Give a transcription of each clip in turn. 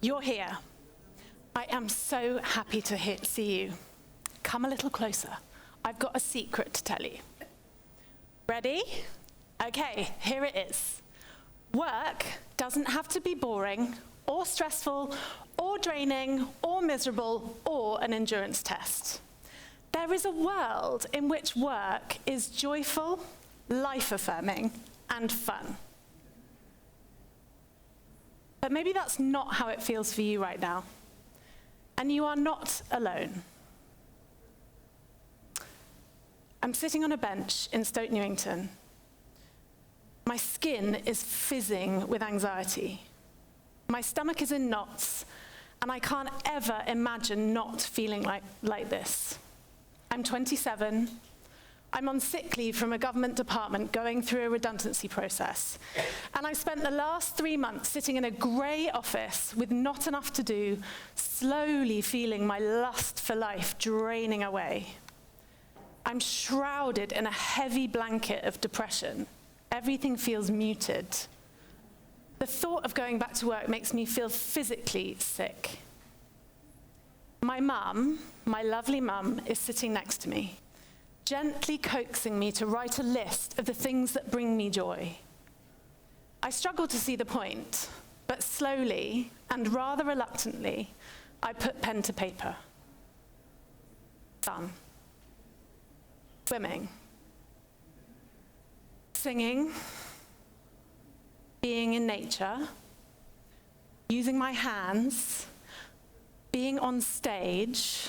You're here. I am so happy to see you. Come a little closer. I've got a secret to tell you. Ready? Okay, here it is. Work doesn't have to be boring, or stressful, or draining, or miserable, or an endurance test. There is a world in which work is joyful, life-affirming, and fun. But maybe that's not how it feels for you right now. And you are not alone. I'm sitting on a bench in Stoke Newington. My skin is fizzing with anxiety. My stomach is in knots, and I can't ever imagine not feeling like this. I'm 27. I'm on sick leave from a government department going through a redundancy process. And I've spent the last 3 months sitting in a grey office with not enough to do, slowly feeling my lust for life draining away. I'm shrouded in a heavy blanket of depression. Everything feels muted. The thought of going back to work makes me feel physically sick. My mum, my lovely mum, is sitting next to me, gently coaxing me to write a list of the things that bring me joy. I struggle to see the point, but slowly and rather reluctantly, I put pen to paper. Sun. Swimming. Singing. Being in nature. Using my hands. Being on stage.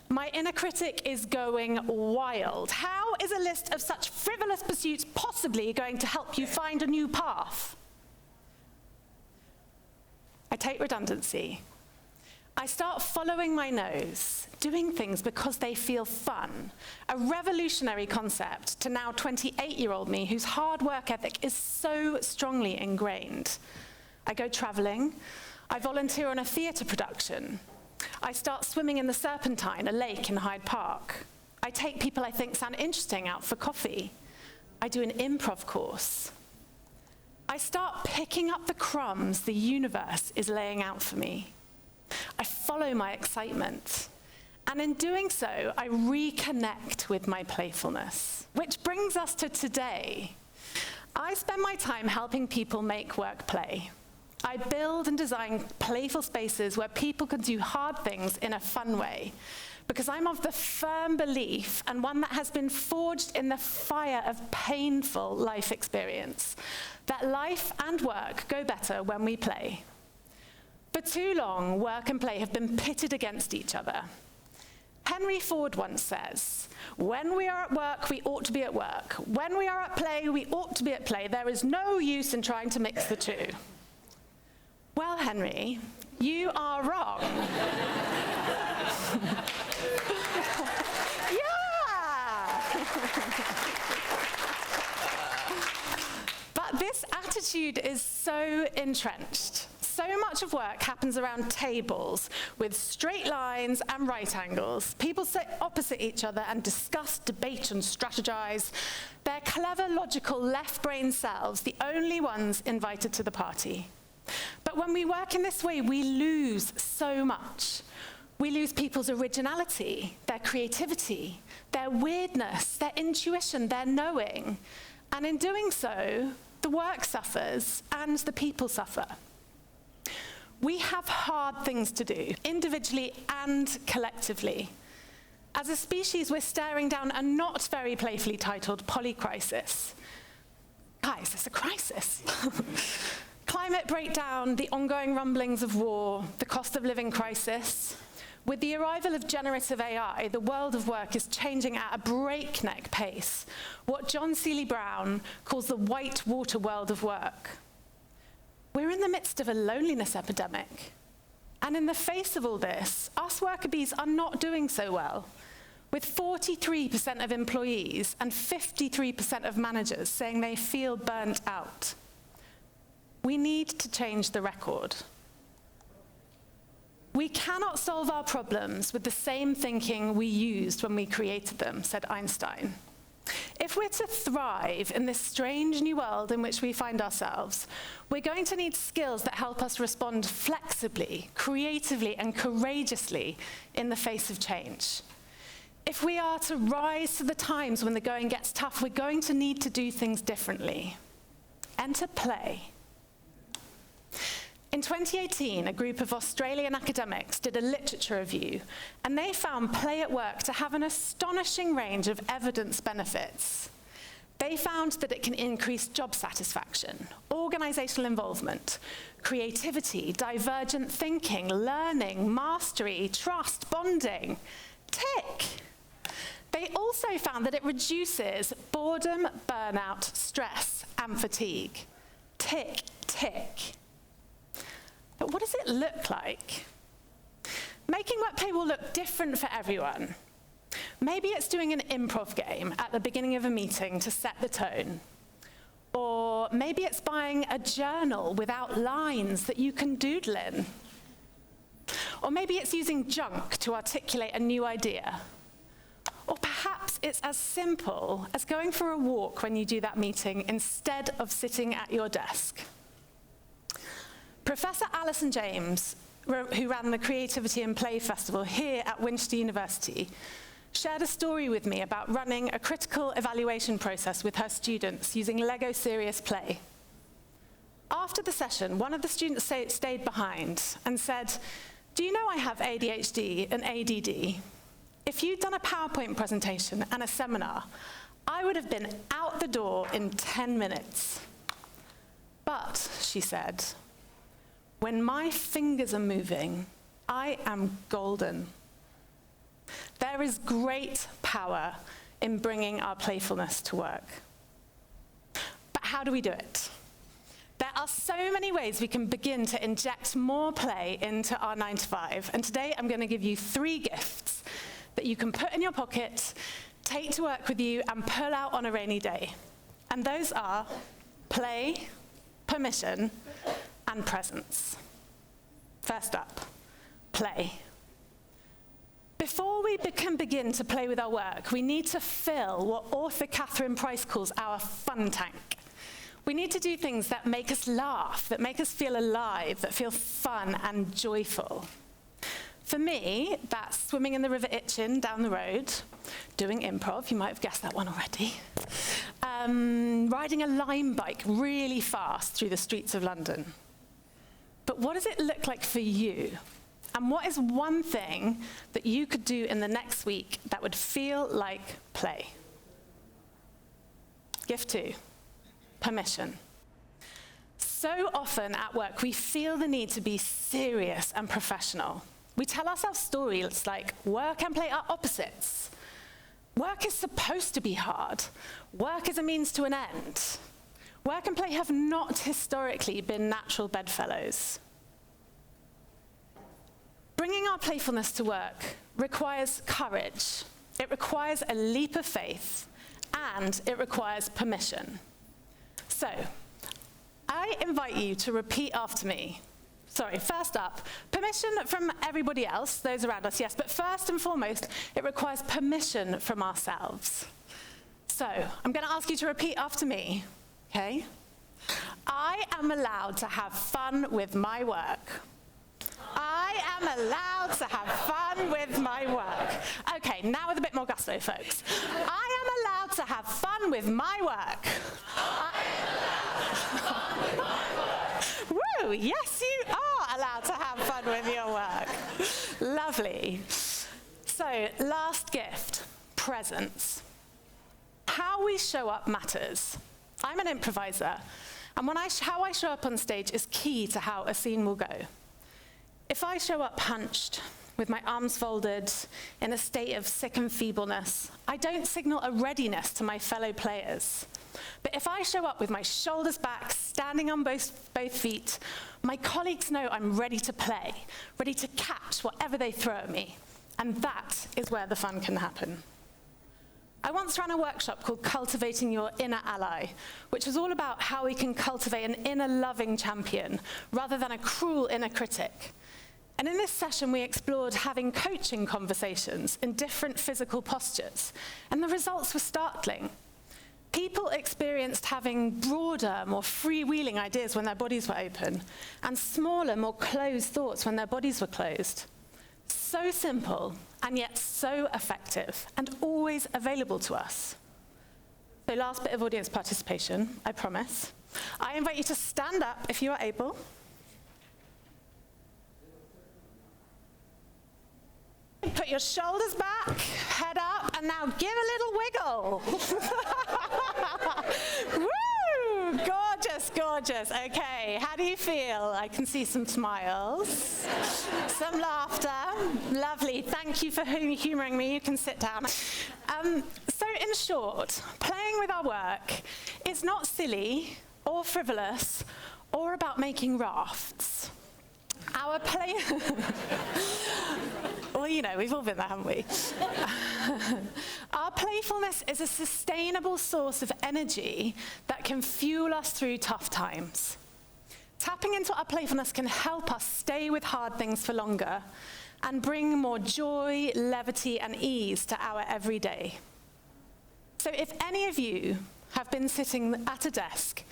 My inner critic is going wild. How is a list of such frivolous pursuits possibly going to help you find a new path? I take redundancy. I start following my nose, doing things because they feel fun, a revolutionary concept to now 28-year-old me whose hard work ethic is so strongly ingrained. I go traveling. I volunteer on a theatre production. I start swimming in the Serpentine, a lake in Hyde Park. I take people I think sound interesting out for coffee. I do an improv course. I start picking up the crumbs the universe is laying out for me. I follow my excitement. And in doing so, I reconnect with my playfulness. Which brings us to today. I spend my time helping people make work play. I build and design playful spaces where people can do hard things in a fun way, because I'm of the firm belief, and one that has been forged in the fire of painful life experience, that life and work go better when we play. For too long, work and play have been pitted against each other. Henry Ford once says, "When we are at work, we ought to be at work. When we are at play, we ought to be at play. There is no use in trying to mix the two." Well, Henry, you are wrong. Yeah! But this attitude is so entrenched. So much of work happens around tables with straight lines and right angles. People sit opposite each other and discuss, debate, and strategize. Their clever, logical left-brain selves, the only ones invited to the party. But when we work in this way, we lose so much. We lose people's originality, their creativity, their weirdness, their intuition, their knowing. And in doing so, the work suffers and the people suffer. We have hard things to do, individually and collectively. As a species, we're staring down a not very playfully titled polycrisis. Guys, it's a crisis. Climate breakdown, the ongoing rumblings of war, the cost of living crisis. With the arrival of generative AI, the world of work is changing at a breakneck pace, what John Seeley Brown calls the white water world of work. We're in the midst of a loneliness epidemic. And in the face of all this, us worker bees are not doing so well, with 43% of employees and 53% of managers saying they feel burnt out. We need to change the record. We cannot solve our problems with the same thinking we used when we created them, said Einstein. If if we're to thrive in this strange new world in which we find ourselves, we're going to need skills that help us respond flexibly, creatively, and courageously in the face of change. If we are to rise to the times when the going gets tough, we're going to need to do things differently. Enter play. In 2018, a group of Australian academics did a literature review, and they found play at work to have an astonishing range of evidence benefits. They found that it can increase job satisfaction, organizational involvement, creativity, divergent thinking, learning, mastery, trust, bonding. Tick! They also found that it reduces boredom, burnout, stress, and fatigue. Tick, tick. But what does it look like? Making work play will look different for everyone. Maybe it's doing an improv game at the beginning of a meeting to set the tone. Or maybe it's buying a journal without lines that you can doodle in. Or maybe it's using junk to articulate a new idea. Or perhaps it's as simple as going for a walk when you do that meeting instead of sitting at your desk. Professor Alison James, who ran the Creativity and Play Festival here at Winchester University, shared a story with me about running a critical evaluation process with her students using Lego Serious Play. After the session, one of the students stayed behind and said, "Do you know I have ADHD and ADD? If you'd done a PowerPoint presentation and a seminar, I would have been out the door in 10 minutes. But," she said, "when my fingers are moving, I am golden." There is great power in bringing our playfulness to work. But how do we do it? There are so many ways we can begin to inject more play into our 9 to 5, and today I'm going to give you 3 gifts that you can put in your pocket, take to work with you, and pull out on a rainy day. And those are play, permission, and presence. First up, play. Before we can begin to play with our work, we need to fill what author Catherine Price calls our fun tank. We need to do things that make us laugh, that make us feel alive, that feel fun and joyful. For me, that's swimming in the River Itchen down the road, doing improv, you might have guessed that one already, riding a Lime bike really fast through the streets of London. But what does it look like for you? And what is one thing that you could do in the next week that would feel like play? Gift 2, permission. So often at work, we feel the need to be serious and professional. We tell ourselves stories like work and play are opposites. Work is supposed to be hard. Work is a means to an end. Work and play have not historically been natural bedfellows. Bringing our playfulness to work requires courage. It requires a leap of faith, and it requires permission. So, I invite you to repeat after me. Sorry, first up, permission from everybody else, those around us, yes, but first and foremost, it requires permission from ourselves. So, I'm going to ask you to repeat after me, okay? I am allowed to have fun with my work. I am allowed to have fun with my work. Okay, now with a bit more gusto, folks. I am allowed to have fun with my work. Woo, yes, you are allowed to have fun with your work. Lovely. So, last gift, presence. How we show up matters. I'm an improviser, and how I show up on stage is key to how a scene will go. If I show up hunched, with my arms folded, in a state of sick and feebleness, I don't signal a readiness to my fellow players. But if I show up with my shoulders back, standing on both feet, my colleagues know I'm ready to play, ready to catch whatever they throw at me. And that is where the fun can happen. I once ran a workshop called Cultivating Your Inner Ally, which was all about how we can cultivate an inner loving champion rather than a cruel inner critic. And in this session, we explored having coaching conversations in different physical postures, and the results were startling. People experienced having broader, more freewheeling ideas when their bodies were open, and smaller, more closed thoughts when their bodies were closed. So simple, and yet so effective, and always available to us. So last bit of audience participation, I promise. I invite you to stand up if you are able. Put your shoulders back, head up, and now give a little wiggle. Woo! Gorgeous, gorgeous. Okay, how do you feel? I can see some smiles, some laughter. Lovely. Thank you for humoring me. You can sit down. So in short, playing with our work is not silly or frivolous or about making rafts. Our play... Well, you know, we've all been there, haven't we? Our playfulness is a sustainable source of energy that can fuel us through tough times. Tapping into our playfulness can help us stay with hard things for longer and bring more joy, levity, and ease to our everyday. So if any of you have been sitting at a desk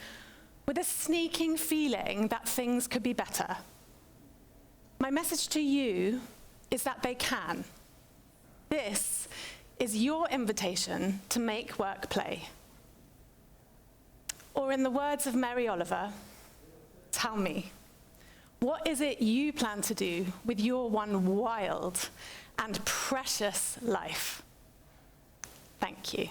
with a sneaking feeling that things could be better, my message to you is that they can. This is your invitation to make work play. Or in the words of Mary Oliver, tell me, what is it you plan to do with your one wild and precious life? Thank you.